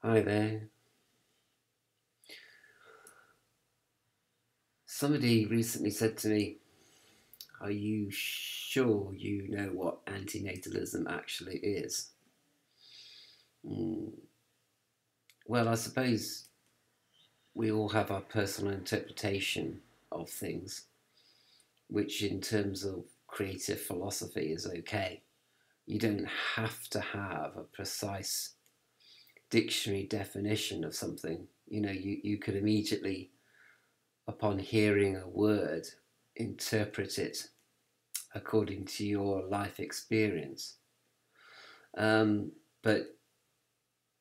Hi there. Somebody recently said to me, are you sure you know what antinatalism actually is? Mm, well, I suppose we all have our personal interpretation of things, which in terms of creative philosophy is okay. You don't have to have a precise dictionary definition of something. You could immediately, upon hearing a word, interpret it according to your life experience. But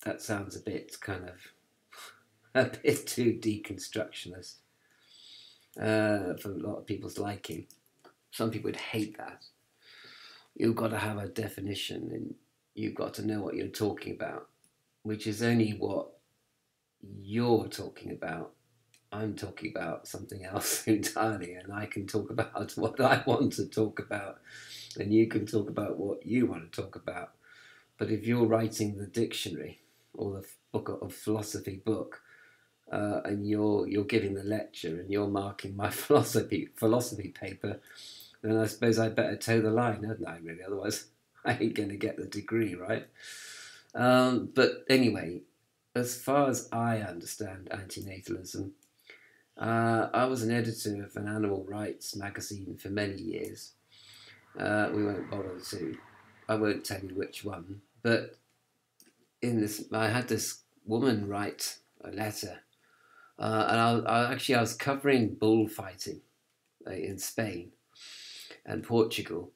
that sounds a bit kind of a bit too deconstructionist for a lot of people's liking. Some people would hate that. You've got to have a definition and you've got to know what you're talking about, which is only what you're talking about. I'm talking about something else entirely, and I can talk about what I want to talk about, and you can talk about what you want to talk about. But if you're writing the dictionary or the book of philosophy book, and you're giving the lecture and you're marking my philosophy paper, then I suppose I better toe the line, hadn't I? Really, otherwise I ain't going to get the degree, right? But anyway, as far as I understand antinatalism, I was an editor of an animal rights magazine for many years. We won't bother to. I won't tell you which one, but in this, I had this woman write a letter, and I was covering bullfighting in Spain and Portugal,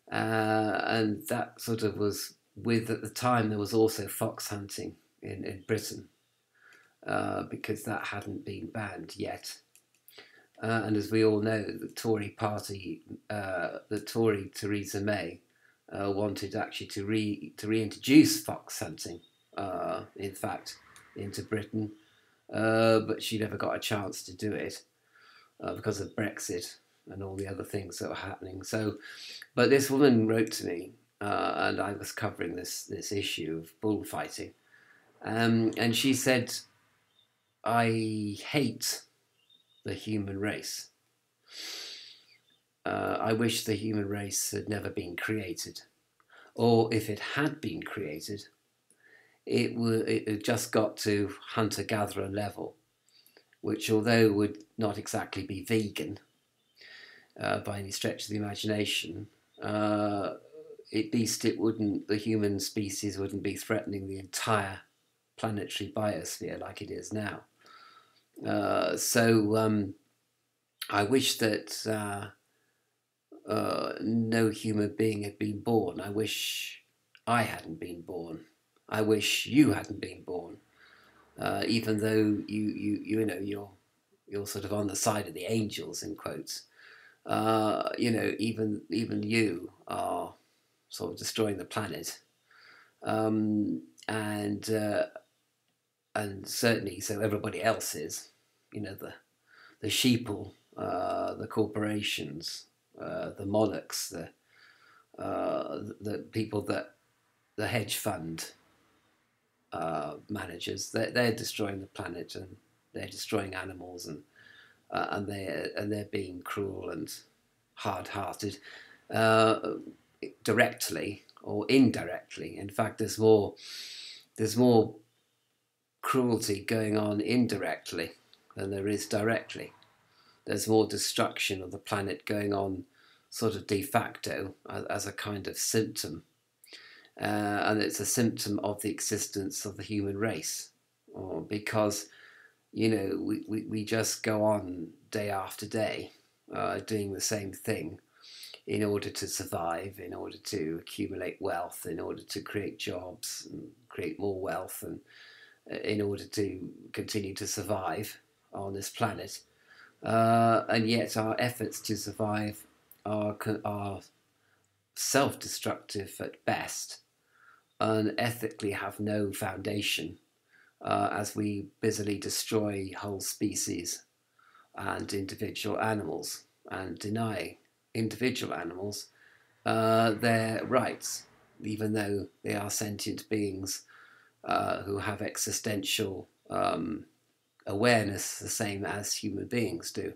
and that sort of was with at the time there was also fox hunting in Britain because that hadn't been banned yet. And as we all know, the Tory party, the Tory Theresa May, wanted actually to reintroduce fox hunting, in fact, into Britain, but she never got a chance to do it because of Brexit and all the other things that were happening. So, but this woman wrote to me, and I was covering this issue of bullfighting, and she said, "I hate the human race. I wish the human race had never been created, or if it had been created, it just got to hunter-gatherer level, which although would not exactly be vegan by any stretch of the imagination, at least the human species wouldn't be threatening the entire planetary biosphere like it is now. So I wish that no human being had been born. I wish I hadn't been born. I wish you hadn't been born. Even though you're sort of on the side of the angels in quotes. Even you are sort of destroying the planet, and certainly so everybody else is. The sheeple, the corporations, the monarchs, the people that the hedge fund managers, they're destroying the planet and they're destroying animals and they're being cruel and hard-hearted, uh, directly or indirectly. In fact, there's more cruelty going on indirectly than there is directly. There's more destruction of the planet going on sort of de facto as a kind of symptom. And it's a symptom of the existence of the human race. Because, we just go on day after day doing the same thing in order to survive, in order to accumulate wealth, in order to create jobs and create more wealth, and in order to continue to survive on this planet. And yet our efforts to survive are self-destructive at best and ethically have no foundation, as we busily destroy whole species and individual animals and deny individual animals their rights, even though they are sentient beings who have existential awareness the same as human beings do.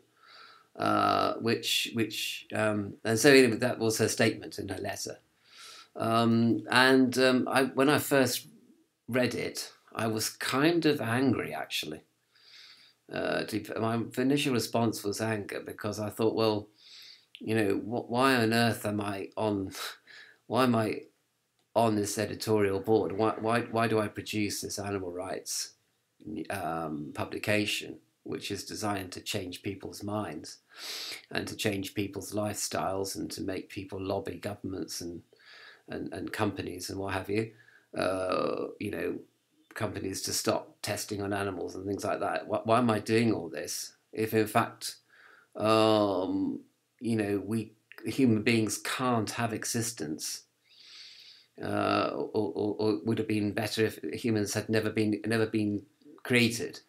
And so anyway, that was her statement in her letter. When I first read it, I was kind of angry, actually. My initial response was anger, because I thought, well, why on earth am I on? Why am I on this editorial board? Why do I produce this animal rights publication, which is designed to change people's minds and to change people's lifestyles and to make people lobby governments and companies and what have you, companies to stop testing on animals and things like that. Why am I doing all this if, in fact, we human beings can't have existence, or would have been better if humans had never been created?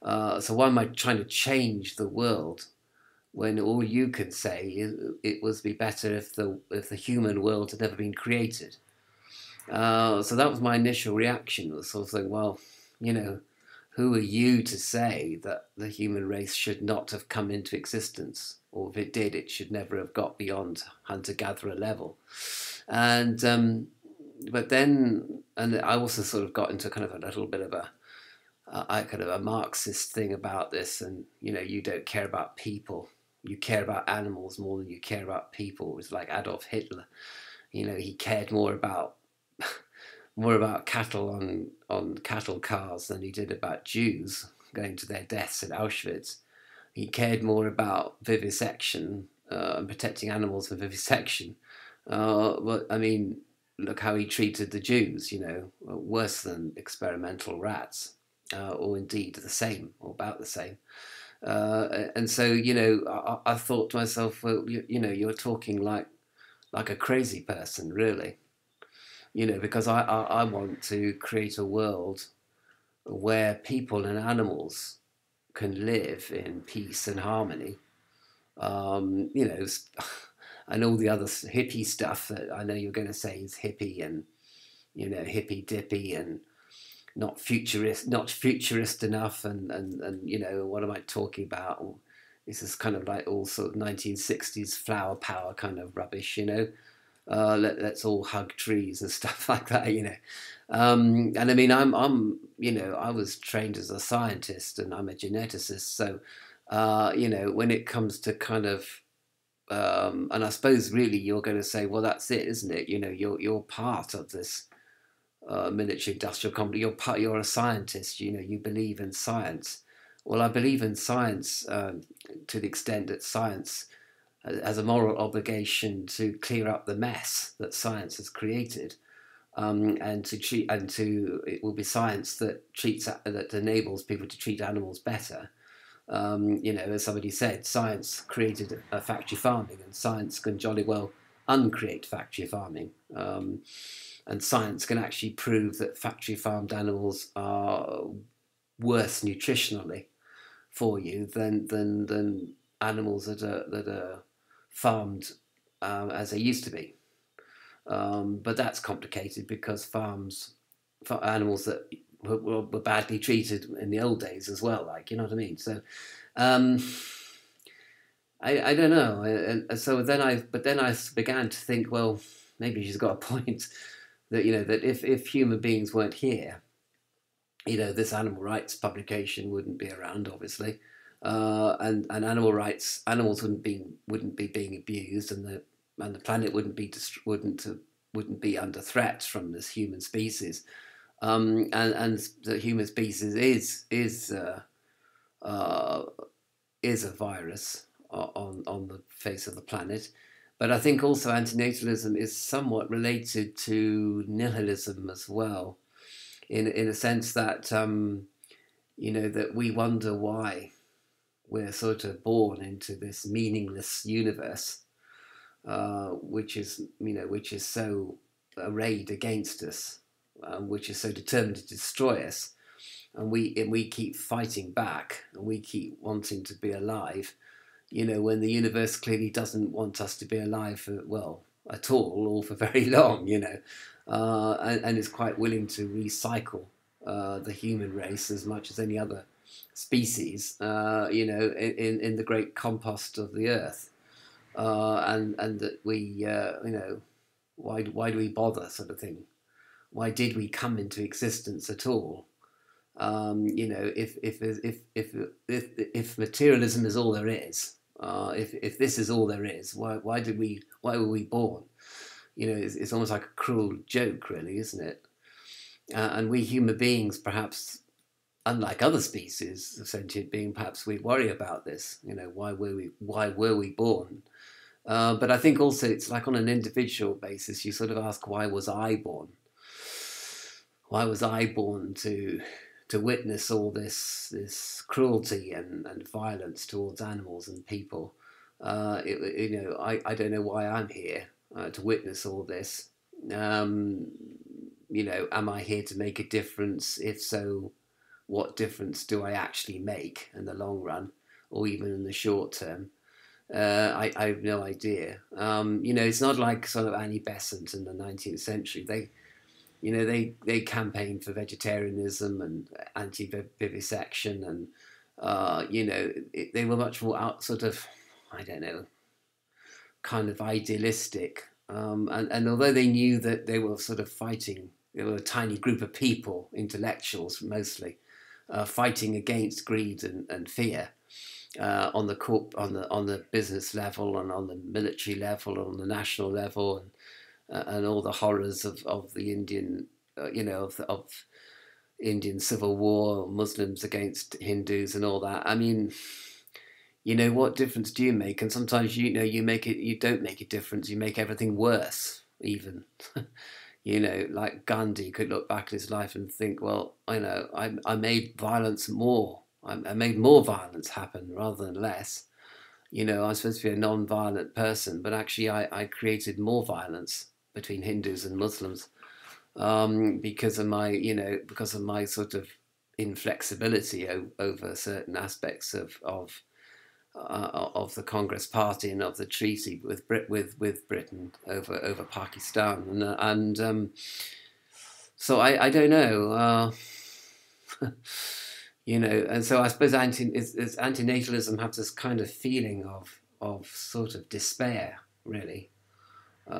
So why am I trying to change the world when all you can say is it would be better if the human world had never been created? So that was my initial reaction, was sort of saying, well, who are you to say that the human race should not have come into existence? Or if it did, it should never have got beyond hunter-gatherer level. But then, and I also sort of got into kind of a little bit of a Marxist thing about this, and you don't care about people, you care about animals more than you care about people. It was like Adolf Hitler, he cared more about cattle on cattle cars than he did about Jews going to their deaths at Auschwitz. He cared more about vivisection and protecting animals from vivisection. But I mean, look how he treated the Jews, worse than experimental rats, or indeed the same, or about the same. And so, I thought to myself, well, you're talking like a crazy person, really. Because I want to create a world where people and animals can live in peace and harmony. And all the other hippie stuff that I know you're going to say is hippie and, hippy dippy and not futurist enough. And what am I talking about? This is kind of like all sort of 1960s flower power kind of rubbish, let's all hug trees and stuff like that, And I mean, I was trained as a scientist and I'm a geneticist. So, when it comes to kind of, and I suppose really you're going to say, well, that's it, isn't it? You're part of this military industrial company. You're a scientist. You believe in science. Well, I believe in science to the extent that science has a moral obligation to clear up the mess that science has created, it will be science that enables people to treat animals better. As somebody said, science created factory farming, and science can jolly well uncreate factory farming. And science can actually prove that factory farmed animals are worse nutritionally for you than animals that are farmed as they used to be. But that's complicated because farms for animals that were badly treated in the old days as well, what I mean? So I don't know. And so then I began to think, well, maybe she's got a point that, that if human beings weren't here, this animal rights publication wouldn't be around, obviously. And animals wouldn't be being abused, and the planet wouldn't be under threat from this human species, and the human species is a virus on the face of the planet. But I think also antinatalism is somewhat related to nihilism as well, in a sense that that we wonder why we're sort of born into this meaningless universe, which is so arrayed against us, which is so determined to destroy us, and we keep fighting back, and we keep wanting to be alive, when the universe clearly doesn't want us to be alive at all, or for very long, and is quite willing to recycle the human race as much as any other species, in the great compost of the earth, and that we, why do we bother, sort of thing? Why did we come into existence at all? If materialism is all there is, if this is all there is, why were we born? It's almost like a cruel joke, really, isn't it? And we human beings, perhaps, unlike other species of sentient being, perhaps we worry about this. Why were we born? But I think also it's like on an individual basis, you sort of ask, why was I born? Why was I born to witness all this cruelty and violence towards animals and people? I don't know why I'm here to witness all this. Am I here to make a difference? If so, what difference do I actually make in the long run, or even in the short term? I have no idea. It's not like sort of Annie Besant in the 19th century. They campaigned for vegetarianism and anti-vivisection, and they were much more sort of, I don't know, kind of idealistic. And although they knew that they were sort of fighting, they were a tiny group of people, intellectuals mostly, fighting against greed and fear on the business level and on the military level and on the national level, and all the horrors of the Indian, of Indian civil war, Muslims against Hindus and all that. I mean, what difference do you make? And sometimes, you don't make a difference. You make everything worse, even. Like Gandhi could look back at his life and think, well, I made violence more. I made more violence happen rather than less. I'm supposed to be a non-violent person, but actually I created more violence between Hindus and Muslims because of my sort of inflexibility over certain aspects of the Congress Party and of the treaty with Britain over Pakistan, and so I don't know. And so I suppose antinatalism has this kind of feeling of sort of despair, really,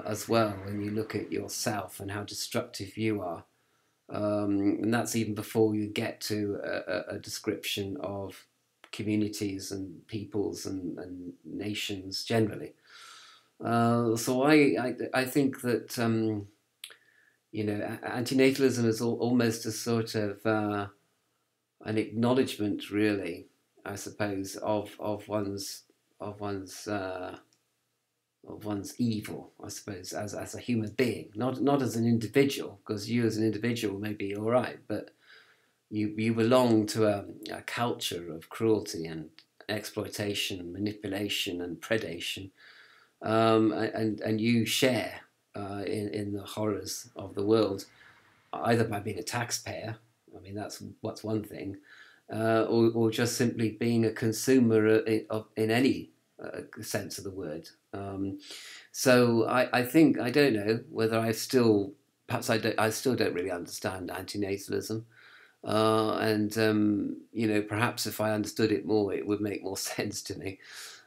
as well, when you look at yourself and how destructive you are. And that's even before you get to a description of communities and peoples and nations generally. So I think that antinatalism is almost a sort of an acknowledgement, really, I suppose, of one's evil, I suppose, as a human being, not as an individual, because you as an individual may be all right, but you belong to a culture of cruelty and exploitation, manipulation, and predation, and you share in the horrors of the world, either by being a taxpayer. I mean, that's one thing, or just simply being a consumer in any sense of the word. So I think, I don't know whether I still don't really understand antinatalism, and perhaps if I understood it more, it would make more sense to me.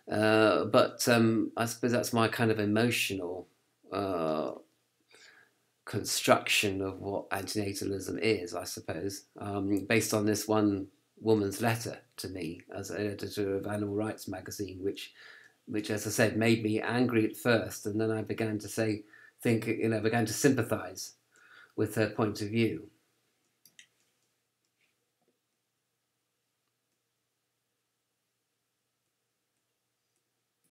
But I suppose that's my kind of emotional construction of what antinatalism is, I suppose, based on this one woman's letter to me as an editor of Animal Rights magazine, which, as I said, made me angry at first, and then I began to began to sympathise with her point of view.